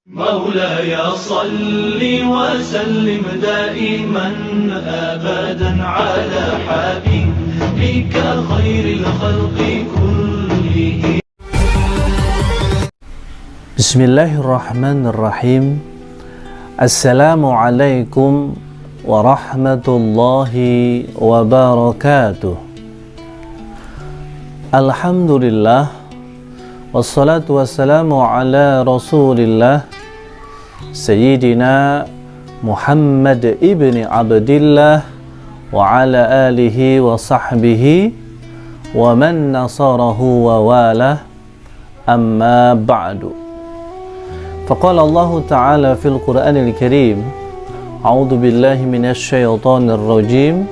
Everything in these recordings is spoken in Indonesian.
مولاي صل وسلم دائما أبدا على حبيبك خير الخلق كلهم. بسم الله الرحمن الرحيم. السلام عليكم ورحمة الله وبركاته. الحمد لله wassalatu wassalamu ala rasulillah Sayyidina Muhammad ibni Abdillah wa ala alihi wa sahbihi wa man nasarahu wa walah, amma ba'du. Faqala Allah ta'ala fil Qur'anil Karim, a'udhu billahi minasy syaithanir rajim,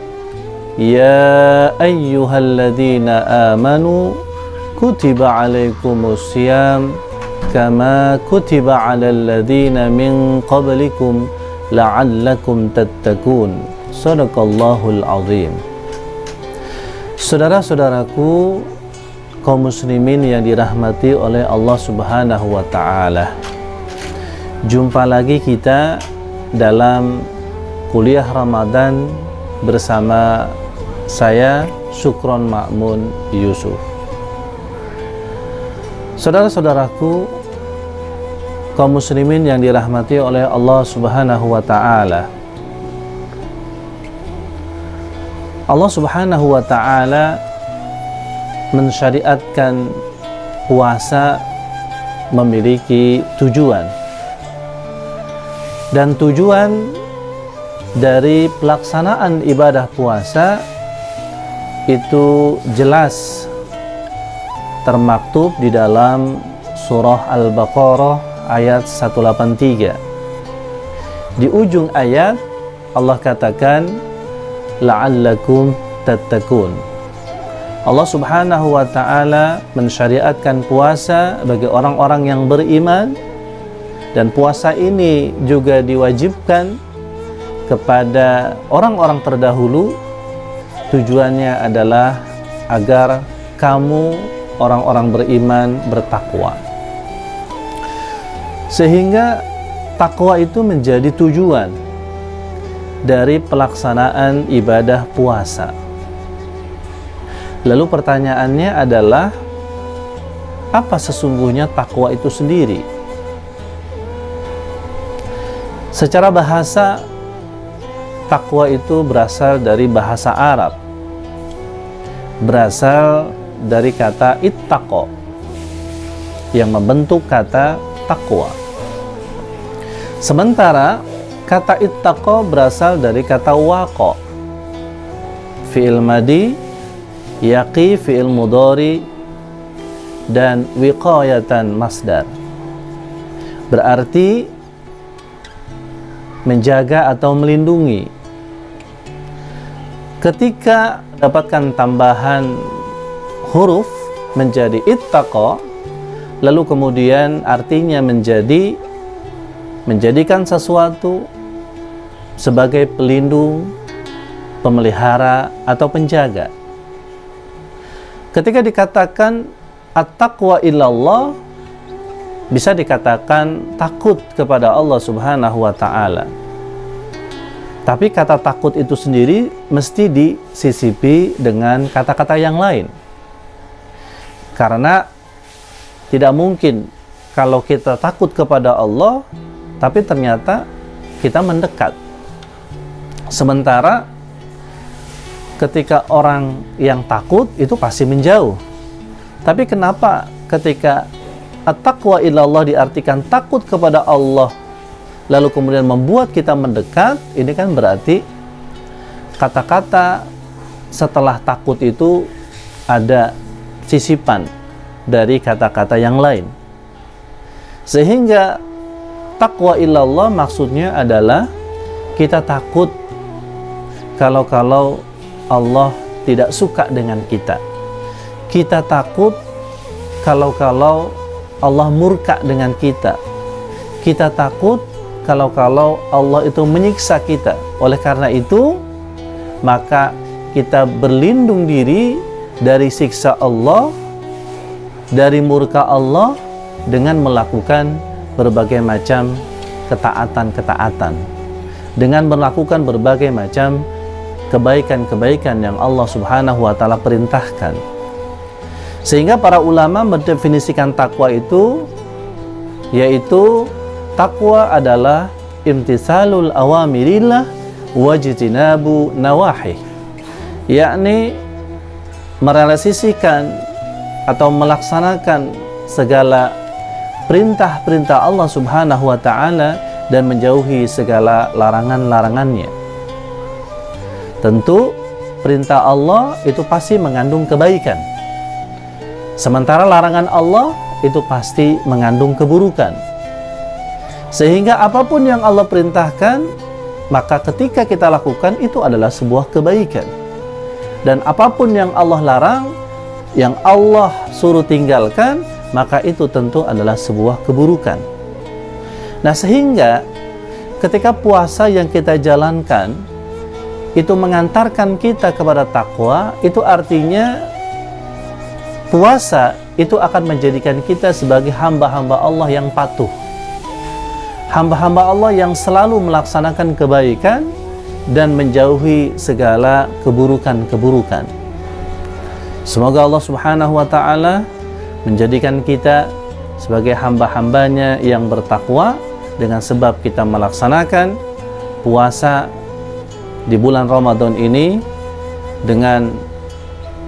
ya ayyuhalladzina amanu kutiba alaikumus siyam kama kutiba alal ladzina min qablikum la'allakum tattaqun. Shadaqallahul azim. Saudara-saudaraku kaum muslimin yang dirahmati oleh Allah Subhanahu wa taala. Jumpa lagi kita dalam kuliah Ramadan bersama saya Syukron Ma'mun Yusuf. Saudara-saudaraku kaum muslimin yang dirahmati oleh Allah Subhanahu wa taala. Allah Subhanahu wa taala mensyariatkan puasa memiliki tujuan. Dan tujuan dari pelaksanaan ibadah puasa itu jelas termaktub di dalam surah Al-Baqarah ayat 183. Di ujung ayat Allah katakan la'allakum tattaqun. Allah Subhanahu wa taala mensyariatkan puasa bagi orang-orang yang beriman, dan puasa ini juga diwajibkan kepada orang-orang terdahulu. Tujuannya adalah agar kamu orang-orang beriman bertakwa, sehingga takwa itu menjadi tujuan dari pelaksanaan ibadah puasa. Lalu pertanyaannya adalah, apa sesungguhnya takwa itu sendiri? Secara bahasa, takwa itu berasal dari bahasa Arab, berasal dari kata ittaqa yang membentuk kata takwa. Sementara kata ittaqa berasal dari kata waqa, fi'il madi, yaqi fi'il mudhari, dan wiqayatan masdar, berarti menjaga atau melindungi. Ketika dapatkan tambahan huruf menjadi ittaqa, lalu kemudian artinya menjadikan sesuatu sebagai pelindung, pemelihara, atau penjaga. Ketika dikatakan at-taqwa illallah, bisa dikatakan takut kepada Allah Subhanahu wa ta'ala. Tapi kata takut itu sendiri mesti disisipi dengan kata-kata yang lain. Karena tidak mungkin kalau kita takut kepada Allah, tapi ternyata kita mendekat. Sementara ketika orang yang takut itu pasti menjauh. Tapi kenapa ketika at-taqwa ilallah diartikan takut kepada Allah, lalu kemudian membuat kita mendekat? Ini kan berarti kata-kata setelah takut itu ada sisipan dari kata-kata yang lain, sehingga taqwa illallah maksudnya adalah kita takut kalau Allah tidak suka dengan kita. Kita takut kalau Allah murka dengan kita. Kita takut kalau Allah itu menyiksa kita. Oleh karena itu, maka kita berlindung diri dari siksa Allah, dari murka Allah, dengan melakukan berbagai macam ketaatan-ketaatan, dengan melakukan berbagai macam kebaikan-kebaikan yang Allah Subhanahu wa Ta'ala perintahkan. Sehingga para ulama mendefinisikan takwa itu, yaitu takwa adalah imtisalul awamirillah wajtinabu nawahi, yakni merealisasikan atau melaksanakan segala perintah-perintah Allah Subhanahu wa Ta'ala dan menjauhi segala larangan-larangannya. Tentu perintah Allah itu pasti mengandung kebaikan, sementara larangan Allah itu pasti mengandung keburukan. Sehingga apapun yang Allah perintahkan, maka ketika kita lakukan itu adalah sebuah kebaikan. Dan apapun yang Allah larang, yang Allah suruh tinggalkan, maka itu tentu adalah sebuah keburukan. Nah, sehingga ketika puasa yang kita jalankan itu mengantarkan kita kepada takwa, itu artinya puasa itu akan menjadikan kita sebagai hamba-hamba Allah yang patuh, hamba-hamba Allah yang selalu melaksanakan kebaikan dan menjauhi segala keburukan-keburukan. Semoga Allah Subhanahu wa Ta'ala menjadikan kita sebagai hamba-hambanya yang bertakwa dengan sebab kita melaksanakan puasa di bulan Ramadan ini dengan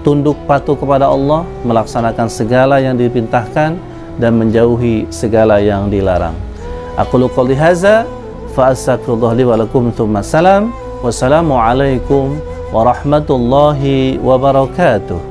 tunduk patuh kepada Allah, melaksanakan segala yang diperintahkan dan menjauhi segala yang dilarang. Aqulu qouli hadza fa astaghfirullah li wa lakum, tsumma salam. Wassalamu alaikum warahmatullahi wabarakatuh.